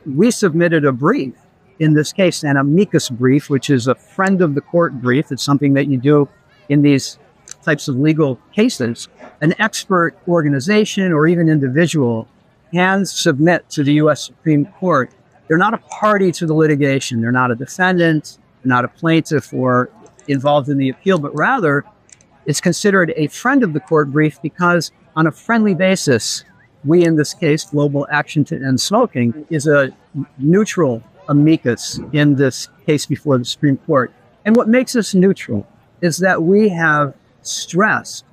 We submitted a brief, in this case, an amicus brief, which is a friend of the court brief. It's something that you do in these types of legal cases. An expert organization or even individual can submit to the U.S. Supreme Court. They're not a party to the litigation. They're not a defendant, they're not a plaintiff or involved in the appeal, but rather it's considered a friend of the court brief because on a friendly basis, we, in this case, Global Action to End Smoking, is a neutral amicus in this case before the Supreme Court. And what makes us neutral is that we have stressed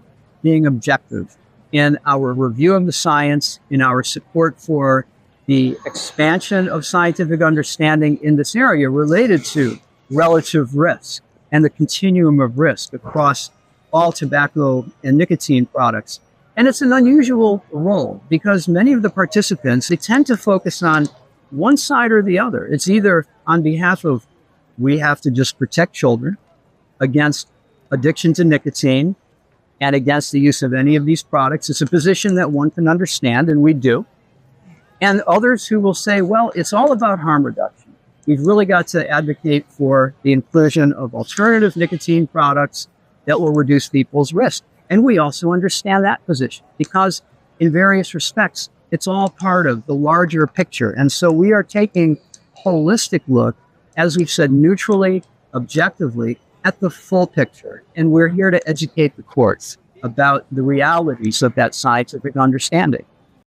being objective in our review of the science, in our support for the expansion of scientific understanding in this area related to relative risk and the continuum of risk across all tobacco and nicotine products. And it's an unusual role because many of the participants, they tend to focus on one side or the other. It's either on behalf of we have to just protect children against addiction to nicotine and against the use of any of these products. It's a position that one can understand, and we do. And others who will say, well, it's all about harm reduction. We've really got to advocate for the inclusion of alternative nicotine products that will reduce people's risk. And we also understand that position because in various respects, it's all part of the larger picture. And so we are taking a holistic look, as we've said, neutrally, objectively, at the full picture. And we're here to educate the courts about the realities of that scientific understanding.